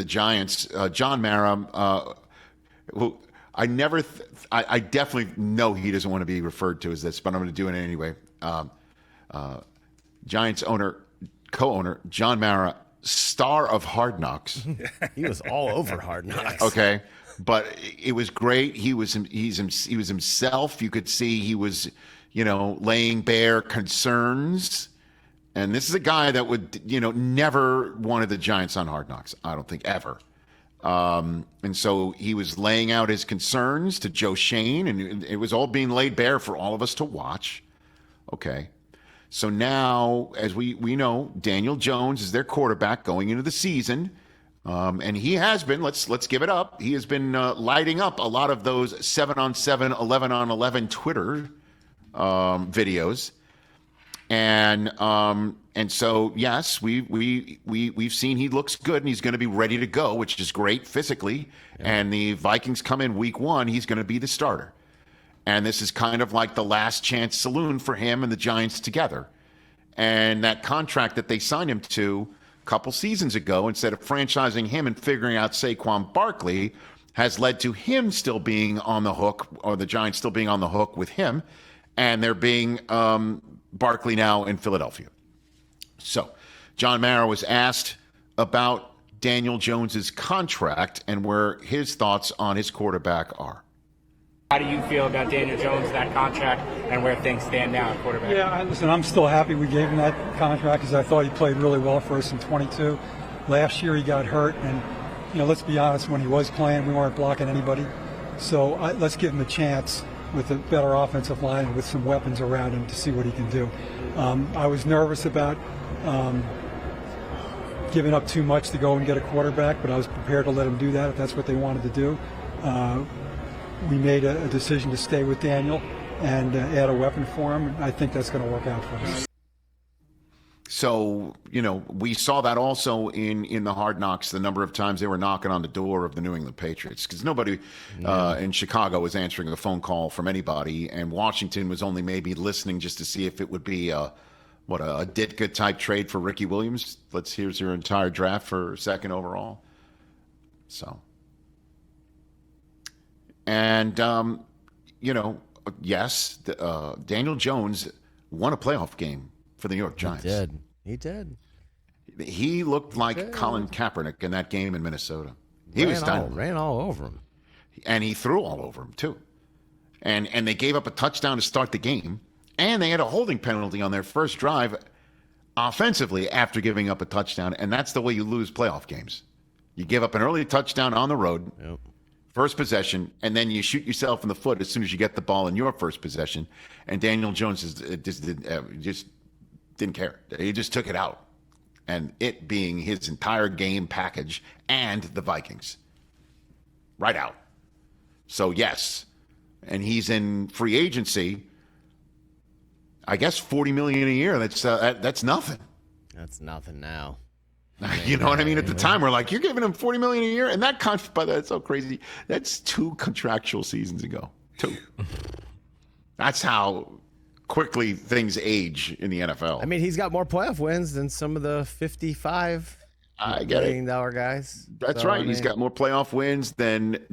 Giants, John Mara, who I definitely know he doesn't want to be referred to as this, but I'm going to do it anyway. Giants co-owner, John Mara, star of Hard Knocks. He was all over Hard Knocks. Okay, but it was great. He was himself. You could see he was, laying bare concerns. And this is a guy that would, never wanted the Giants on Hard Knocks. I don't think ever. And so he was laying out his concerns to Joe Shane, and it was all being laid bare for all of us to watch. Okay. So now, as we know, Daniel Jones is their quarterback going into the season. And he has been, let's give it up. He has been lighting up a lot of those 7-on-7, 11-on-11 Twitter videos. And so, yes, we've seen he looks good and he's going to be ready to go, which is great physically. Yeah. And the Vikings come in week 1, he's going to be the starter. And this is kind of like the last chance saloon for him and the Giants together. And that contract that they signed him to a couple seasons ago, instead of franchising him and figuring out Saquon Barkley, has led to him still being on the hook, or the Giants still being on the hook with him. And there being Barkley now in Philadelphia. So John Mara was asked about Daniel Jones's contract and where his thoughts on his quarterback are. How do you feel about Daniel Jones, that contract, and where things stand now at quarterback? Yeah, listen, I'm still happy we gave him that contract because I thought he played really well for us in 22. Last year he got hurt, and let's be honest, when he was playing, we weren't blocking anybody. So let's give him a chance with a better offensive line and with some weapons around him to see what he can do. I was nervous about giving up too much to go and get a quarterback, but I was prepared to let him do that if that's what they wanted to do. We made a decision to stay with Daniel and add a weapon for him. I think that's going to work out for us. So, we saw that also in the Hard Knocks, the number of times they were knocking on the door of the New England Patriots, because nobody in Chicago was answering a phone call from anybody, and Washington was only maybe listening just to see if it would be a Ditka type trade for Ricky Williams. Here's your entire draft for second overall. So. And, yes, Daniel Jones won a playoff game for the New York Giants. He did. He looked like Colin Kaepernick in that game in Minnesota. He ran all over him. And he threw all over him, too. And they gave up a touchdown to start the game. And they had a holding penalty on their first drive offensively after giving up a touchdown. And that's the way you lose playoff games. You give up an early touchdown on the road. Yep. First possession, and then you shoot yourself in the foot as soon as you get the ball in your first possession. And Daniel Jones just didn't care. He just took it out. And it being his entire game package and the Vikings. Right out. So, yes. And he's in free agency. I guess $40 million a year. That's nothing. That's nothing now. You know what I mean? At the time, we're like, you're giving him $40 million a year, and that's so crazy. That's 2 contractual seasons ago. 2. That's how quickly things age in the NFL. I mean, he's got more playoff wins than some of the $55 million guys. That's right. He's got more playoff wins than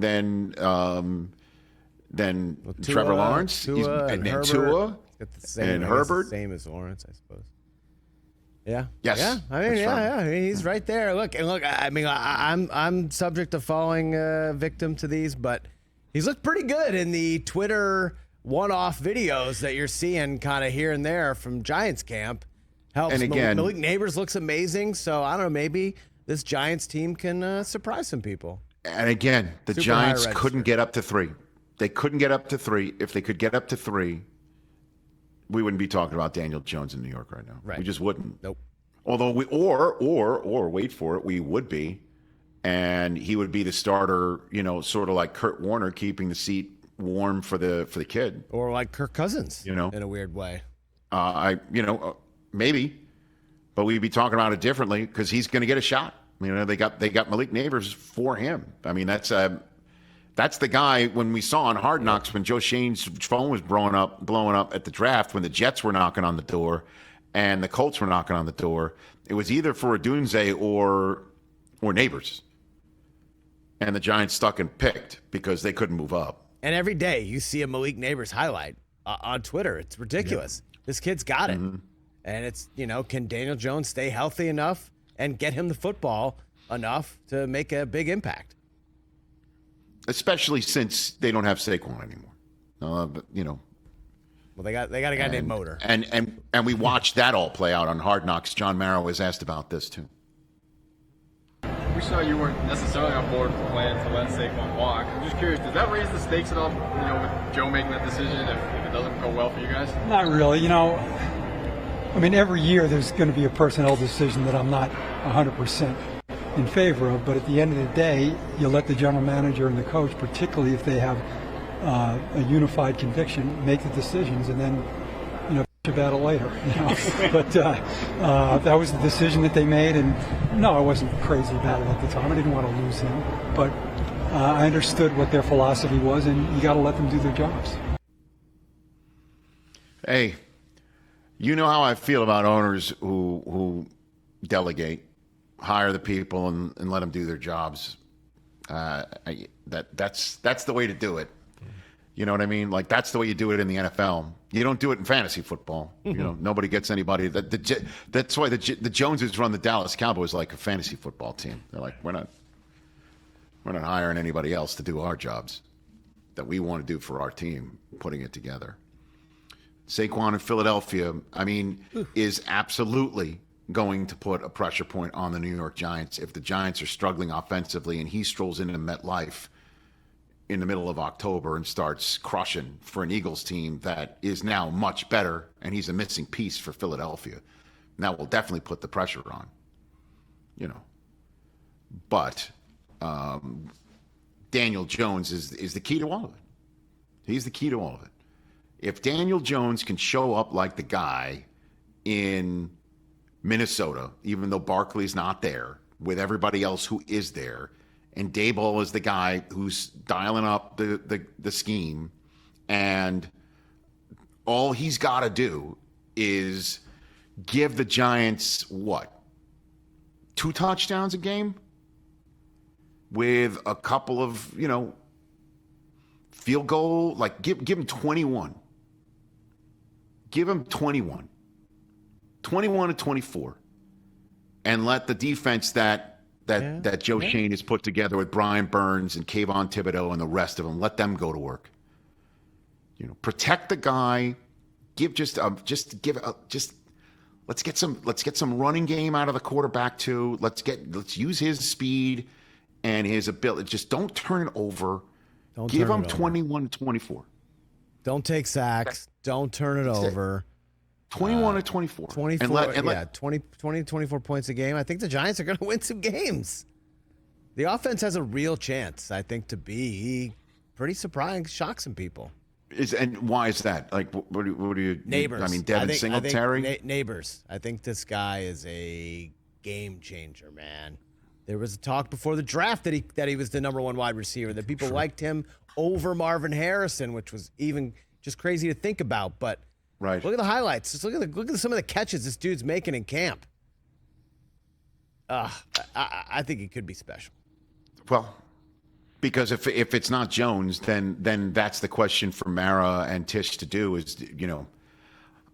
Trevor Lawrence, and Herbert. Tua, and Herbert. Same as Lawrence, I suppose. Yeah. Yes. Yeah. I mean, yeah. I mean, he's right there. Look. I mean, I'm subject to falling victim to these, but he's looked pretty good in the Twitter one-off videos that you're seeing, kind of here and there from Giants camp. Helps. And again, Malik Neighbors looks amazing. So I don't know. Maybe this Giants team can surprise some people. And again, the Giants couldn't get up to 3. They couldn't get up to 3. If they could get up to 3. We wouldn't be talking about Daniel Jones in New York right now. Right. We just wouldn't. Nope. Although or wait for it, we would be, and he would be the starter. Sort of like Kurt Warner, keeping the seat warm for the kid, or like Kirk Cousins. In a weird way. Maybe, but we'd be talking about it differently because he's going to get a shot. They got Malik Neighbors for him. I mean, that's the guy when we saw on Hard Knocks when Joe Shane's phone was blowing up at the draft when the Jets were knocking on the door and the Colts were knocking on the door. It was either for Odunze or Neighbors. And the Giants stuck and picked because they couldn't move up. And every day you see a Malik Neighbors highlight on Twitter. It's ridiculous. This kid's got it. And it's, can Daniel Jones stay healthy enough and get him the football enough to make a big impact? Especially since they don't have Saquon anymore. Well, they got a guy named Motor. And we watched that all play out on Hard Knocks. John Mara was asked about this too. We saw you weren't necessarily on board with the plan to let Saquon walk. I'm just curious, does that raise the stakes at all, with Joe making that decision if it doesn't go well for you guys? Not really. Every year there's going to be a personnel decision that I'm not 100% in favor of, but at the end of the day, you let the general manager and the coach, particularly if they have a unified conviction, make the decisions, and then about it later. But that was the decision that they made, and no, I wasn't crazy about it at the time. I didn't want to lose him, but I understood what their philosophy was, and you got to let them do their jobs. Hey, you know how I feel about owners who delegate, hire the people, and let them do their jobs. That's the way to do it. You know what I mean? Like, that's the way you do it in the NFL. You don't do it in fantasy football. Nobody gets anybody. That's why the Joneses run the Dallas Cowboys like a fantasy football team. They're like, we're not hiring anybody else to do our jobs that we want to do for our team, putting it together. Saquon in Philadelphia, is absolutely going to put a pressure point on the New York Giants if the Giants are struggling offensively and he strolls into MetLife in the middle of October and starts crushing for an Eagles team that is now much better, and he's a missing piece for Philadelphia. And that will definitely put the pressure on, But Daniel Jones is the key to all of it. He's the key to all of it. If Daniel Jones can show up like the guy in Minnesota, even though Barkley's not there, with everybody else who is there, and Daboll is the guy who's dialing up the scheme, and all he's got to do is give the Giants, 2 touchdowns a game with a couple of, field goal, like give him 21. Give him 21. 21 to 24. And let the defense that Joe Shane has put together with Brian Burns and Kayvon Thibodeau and the rest of them, let them go to work. Protect the guy. Let's get some running game out of the quarterback too. Let's use his speed and his ability. Just don't turn it over. Give him 21 to 24. Don't take sacks. Don't turn it over. 21 to 24. 24, 20, 24 points a game. I think the Giants are going to win some games. The offense has a real chance, I think, to be pretty surprising, shock some people. And why is that? Like, what do you... Neighbors. Devin Singletary? Neighbors. I think this guy is a game changer, man. There was a talk before the draft that he was the number 1 wide receiver, that people liked him over Marvin Harrison, which was even just crazy to think about, but... Right. Look at the highlights. Just look at some of the catches this dude's making in camp. I think he could be special. Well, because if it's not Jones, then that's the question for Mara and Tish to do is,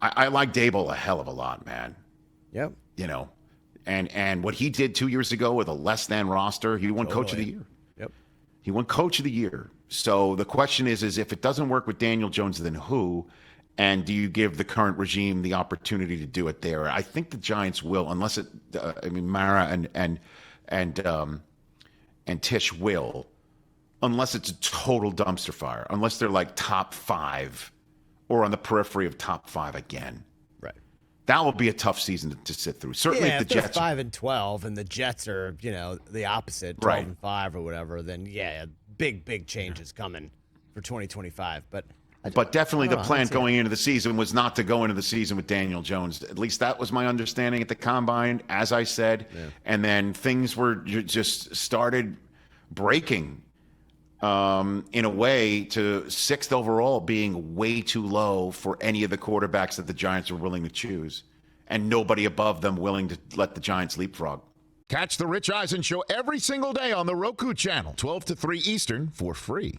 I like Daboll a hell of a lot, man. Yep. And what he did 2 years ago with a less than roster, he won Coach of the Year. Yep. He won Coach of the Year. So the question is if it doesn't work with Daniel Jones, then who? And do you give the current regime the opportunity to do it there? I think the Giants will, unless it. Mara and Tish will, unless it's a total dumpster fire. Unless they're like top 5, or on the periphery of top 5 again. Right. That will be a tough season to sit through. Certainly, if the Jets 5-12, and the Jets are the opposite, 12-5 or whatever. Then big changes coming for 2025, but. But definitely the plan going into the season was not to go into the season with Daniel Jones. At least that was my understanding at the Combine, as I said. Yeah. And then things were just started breaking in a way to 6th overall being way too low for any of the quarterbacks that the Giants were willing to choose. And nobody above them willing to let the Giants leapfrog. Catch the Rich Eisen Show every single day on the Roku channel, 12 to 3 Eastern, for free.